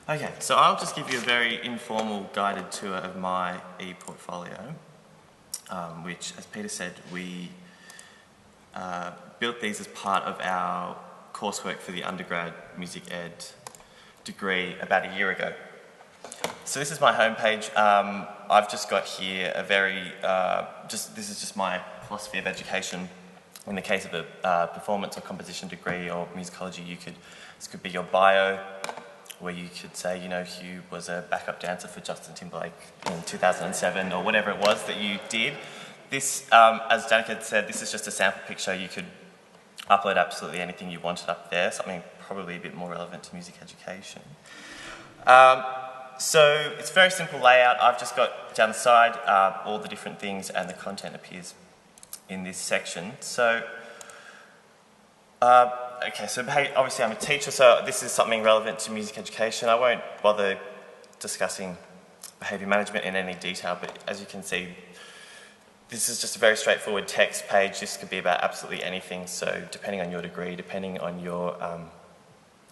Okay, so I'll just give you a very informal guided tour of my ePortfolio, which, as Peter said, we built these as part of our coursework for the undergrad music ed degree about a year ago. So this is my homepage. I've just got here a very, this is just my philosophy of education. In the case of a performance or composition degree or musicology, this could be your bio, where you could say, you know, Hugh was a backup dancer for Justin Timberlake in 2007 or whatever it was that you did. This, as Danica said, this is just a sample picture. You could upload absolutely anything you wanted up there, something probably a bit more relevant to music education. So it's a very simple layout. I've just got down the side all the different things, and the content appears in this section. So, okay, so obviously I'm a teacher, so this is something relevant to music education. I won't bother discussing behaviour management in any detail, but as you can see, this is just a very straightforward text page. This could be about absolutely anything, so depending on your degree, depending on your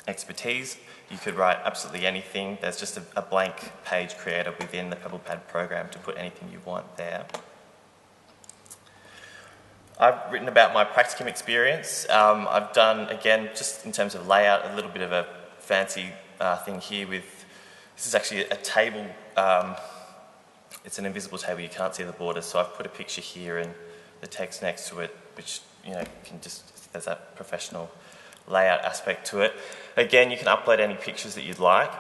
expertise, you could write absolutely anything. There's just a blank page creator within the PebblePad program to put anything you want there. I've written about my practicum experience. I've done, again, just in terms of layout, a little bit of a fancy thing here with, this is actually a table, it's an invisible table, you can't see the borders, so I've put a picture here and the text next to it, which, you know, can just, there's that professional layout aspect to it. Again, you can upload any pictures that you'd like.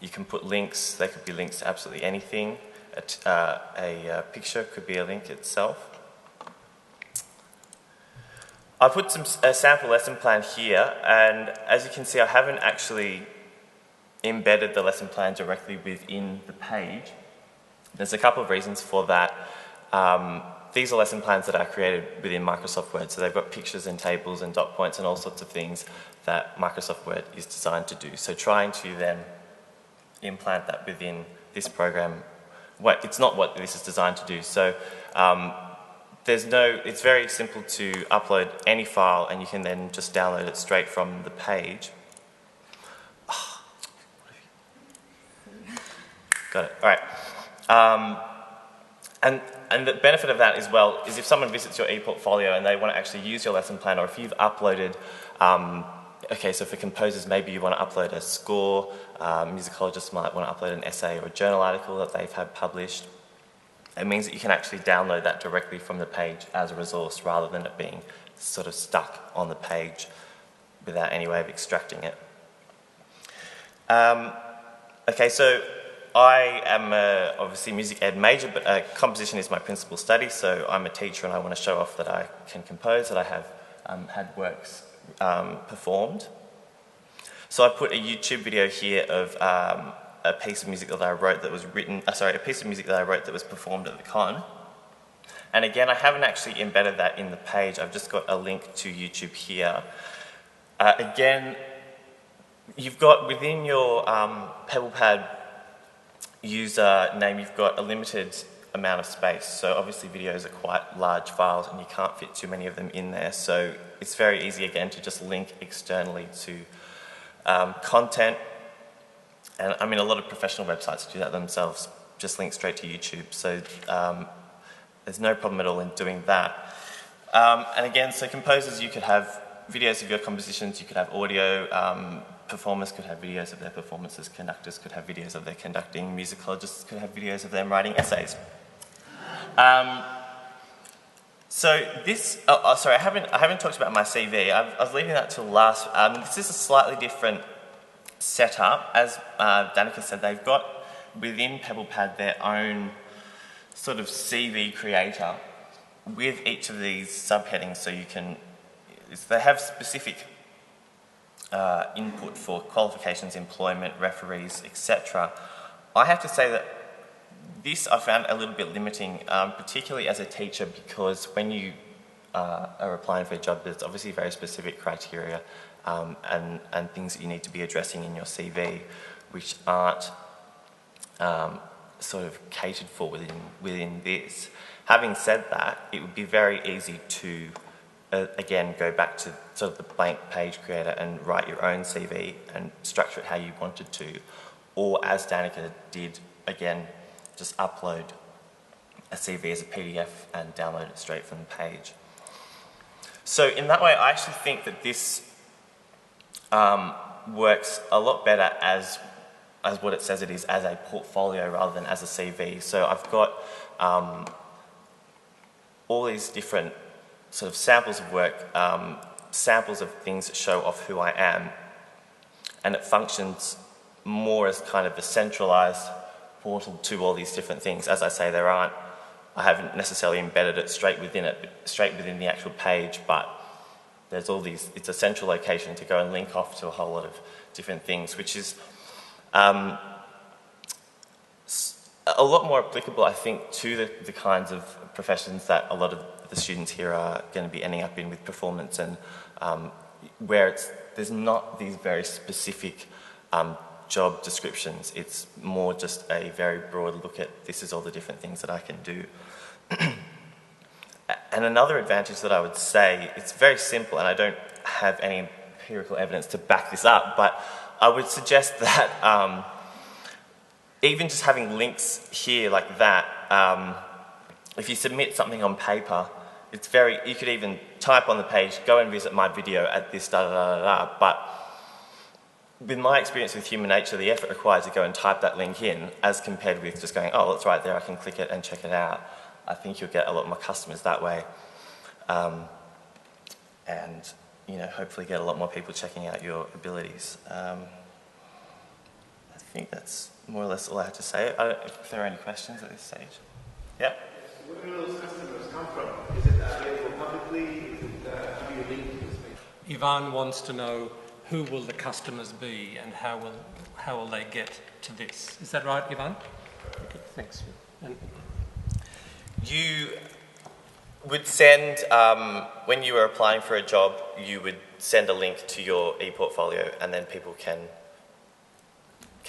You can put links, they could be links to absolutely anything. A picture could be a link itself. I've put a sample lesson plan here, and as you can see, I haven't actually embedded the lesson plan directly within the page. There's a couple of reasons for that. These are lesson plans that are created within Microsoft Word, so they've got pictures and tables and dot points and all sorts of things that Microsoft Word is designed to do. So trying to then implant that within this program, it's not what this is designed to do. So it's very simple to upload any file, and you can then just download it straight from the page. Got it, all right. And the benefit of that as well is if someone visits your ePortfolio and they want to actually use your lesson plan, or if you've uploaded, okay, so for composers, maybe you want to upload a score, musicologists might want to upload an essay or a journal article that they've had published. It means that you can actually download that directly from the page as a resource rather than it being sort of stuck on the page without any way of extracting it. Okay, so I am obviously music ed major, but composition is my principal study, so I'm a teacher and I want to show off that I can compose, that I have had works performed. So I put a YouTube video here of a piece of music that I wrote that was a piece of music that I wrote that was performed at the con. And again, I haven't actually embedded that in the page, I've just got a link to YouTube here. Again, you've got within your PebblePad user name, you've got a limited amount of space. So obviously videos are quite large files and you can't fit too many of them in there. So it's very easy again to just link externally to content. And I mean, a lot of professional websites do that themselves, just link straight to YouTube. So there's no problem at all in doing that. And again, so composers, you could have videos of your compositions, you could have audio, performers could have videos of their performances, conductors could have videos of their conducting, musicologists could have videos of them writing essays. So this, sorry, I haven't talked about my CV. I was leaving that till last. This is a slightly different setup. As Danica said, they've got within PebblePad their own sort of CV creator with each of these subheadings, so you can, they have specific input for qualifications, employment, referees, etc. I have to say that this I found a little bit limiting, particularly as a teacher, because when you are applying for a job, there's obviously very specific criteria and things that you need to be addressing in your CV, which aren't sort of catered for within this. Having said that, it would be very easy to again, go back to sort of the blank page creator and write your own CV and structure it how you wanted to. Or as Danica did, again, just upload a CV as a PDF and download it straight from the page. So in that way, I actually think that this works a lot better as what it says it is, as a portfolio rather than as a CV. So I've got all these different sort of samples of work, samples of things that show off who I am, and it functions more as kind of a centralised portal to all these different things. As I say, I haven't necessarily embedded it straight within the actual page, but there's all these, it's a central location to go and link off to a whole lot of different things, which is a lot more applicable, I think, to the kinds of professions that a lot of the students here are going to be ending up in with performance, and where there's not these very specific job descriptions. It's more just a very broad look at, this is all the different things that I can do. And another advantage that I would say, it's very simple, and I don't have any empirical evidence to back this up, but I would suggest that even just having links here like that, if you submit something on paper, you could even type on the page, go and visit my video at this da-da-da-da-da, but with my experience with human nature, the effort required to go and type that link in, as compared with just going, oh, it's right there, I can click it and check it out, I think you'll get a lot more customers that way. And, you know, hopefully get a lot more people checking out your abilities. I think that's more or less all I have to say. If there are any questions at this stage. Yeah? Where do those customers come from? Is it available publicly? Is it, how do you link to this page? Ivan wants to know, who will the customers be and how will they get to this? Is that right, Ivan? Okay, thanks. And you would send, when you were applying for a job, you would send a link to your ePortfolio, and then people can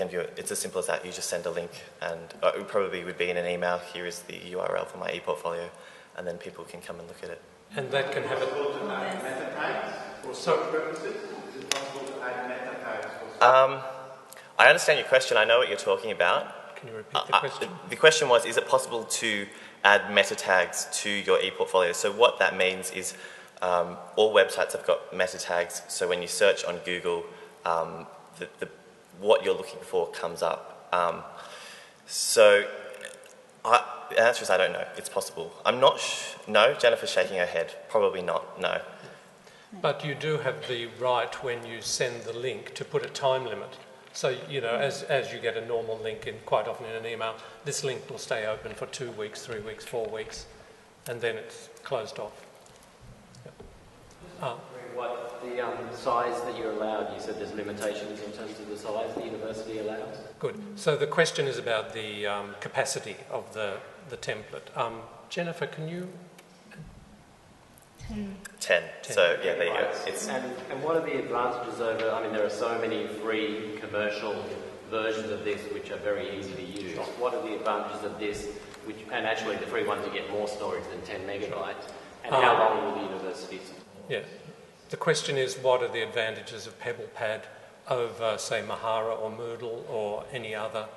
view it. It's as simple as that. You just send a link, and it probably would be in an email. Here is the URL for my ePortfolio, and then people can come and look at it. And that can have it. Meta tags for search purposes? Is it possible to add meta tags for search? I understand your question. I know what you're talking about. Can you repeat the question? The question was, is it possible to add meta tags to your ePortfolio? So what that means is all websites have got meta tags. So when you search on Google, what you're looking for comes up. The answer is I don't know. It's possible. I'm not no, Jennifer's shaking her head. Probably not, no. But you do have the right, when you send the link, to put a time limit. So, you know, as you get a normal link in, quite often in an email, this link will stay open for 2 weeks, 3 weeks, 4 weeks, and then it's closed off. Yep. What the size that you're allowed, you said there's limitations in terms of the size the university allows? Good. So the question is about the capacity of the template. Jennifer, can you... 10. So, yeah, there you go. And what are the advantages over, I mean, there are so many free commercial versions of this which are very easy to use. Sure. What are the advantages of this, and actually the free ones you get more storage than 10 megabytes, and how long will the university support? Yeah. The question is, what are the advantages of PebblePad over, say, Mahara or Moodle or any other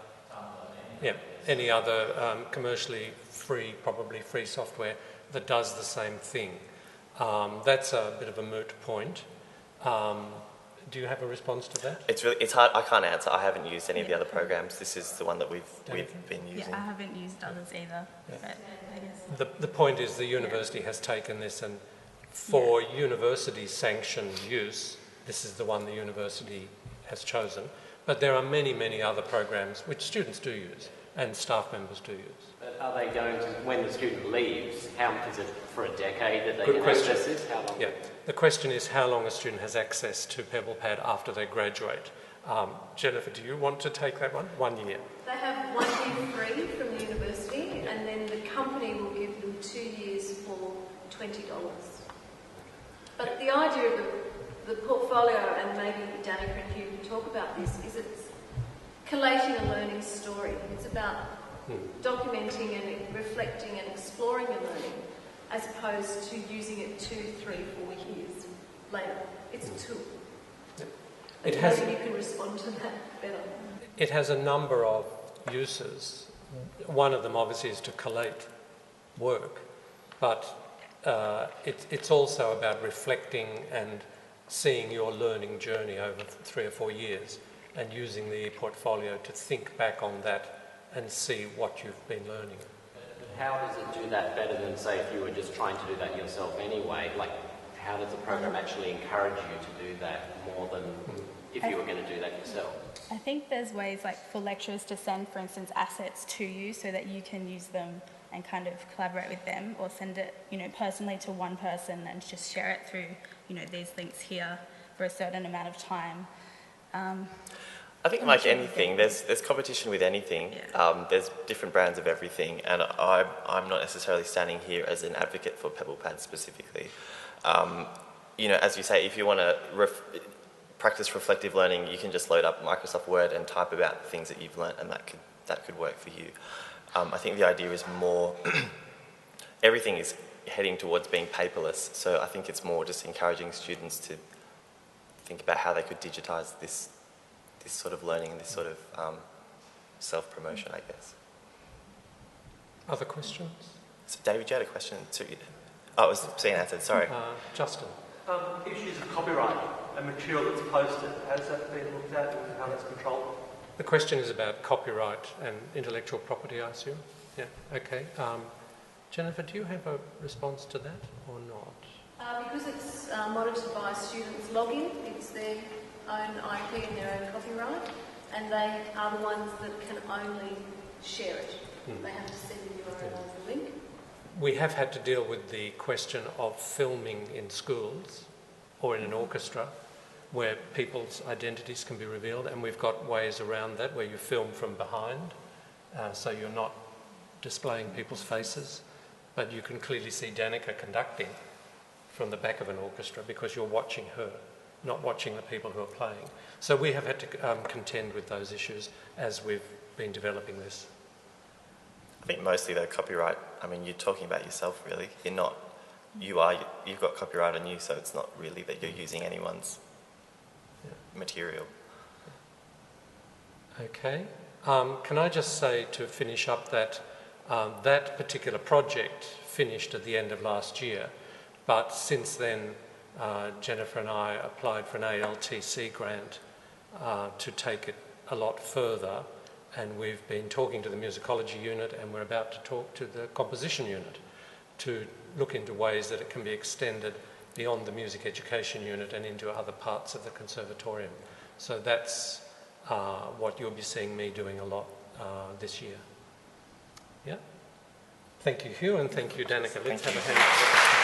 commercially free, probably free software that does the same thing? That's a bit of a moot point. Do you have a response to that? It's hard. I can't answer. I haven't used any of the other programs. This is the one that we've been using. Yeah, I haven't used others either. Yeah. But I guess. The point is the university has taken this, and for university-sanctioned use, this is the one the university has chosen. But there are many, many other programs which students do use and staff members do use. But are they going to, when the student leaves, how is it for a decade that they Good can question. access this? How long? Yeah. The question is how long a student has access to PebblePad after they graduate. Jennifer, do you want to take that one? 1 year. They have 1 year free from the university, and then the company will give them 2 years for $20. But the idea of the portfolio, and maybe Danica and Hugh can talk about this, is it's collating a learning story. It's about documenting and reflecting and exploring your learning. as opposed to using it 2, 3, 4 years later. It's a tool. It has, maybe you can respond to that better. it has a number of uses. One of them obviously is to collate work, but it's also about reflecting and seeing your learning journey over 3 or 4 years and using the ePortfolio to think back on that and see what you've been learning. How does it do that better than, say, if you were just trying to do that yourself anyway? Like, how does the program actually encourage you to do that more than if you were going to do that yourself? I think there's ways like for lecturers to send, for instance, assets to you so that you can use them and kind of collaborate with them, or send it, personally to one person and just share it through, these links here for a certain amount of time. I think like anything, there's competition with anything. Yeah. There's different brands of everything, and I'm not necessarily standing here as an advocate for Pebble Pad specifically. As you say, if you want to practice reflective learning, you can just load up Microsoft Word and type about things that you've learnt, and that could work for you. I think the idea is more, everything is heading towards being paperless, so I think it's more just encouraging students to think about how they could digitise this sort of learning and this sort of self-promotion, I guess. Other questions? So David, you had a question too? Oh, it was being answered, sorry. Justin. Issues of copyright and material that's posted, has that been looked at and how that's controlled? The question is about copyright and intellectual property, I assume? Yeah, okay. Jennifer, do you have a response to that or not? Because it's monitored by students' login, it's their own IP and their own copyright, and they are the ones that can only share it. They have to send the URL as a link. We have had to deal with the question of filming in schools or in an orchestra where people's identities can be revealed, and we've got ways around that where you film from behind, so you're not displaying people's faces, but you can clearly see Danica conducting from the back of an orchestra because you're watching her, not watching the people who are playing. So we have had to contend with those issues as we've been developing this. I think mostly though, copyright, I mean, you're talking about yourself really. You're not, you've got copyright on you, so it's not really that you're using anyone's material. Okay. Can I just say to finish up that that particular project finished at the end of last year, but since then Jennifer and I applied for an ALTC grant to take it a lot further, and we've been talking to the musicology unit, and we're about to talk to the composition unit to look into ways that it can be extended beyond the music education unit and into other parts of the Conservatorium. So that's what you'll be seeing me doing a lot this year. Yeah? Thank you, Hugh, and thank you, Danica. Let's have a hand.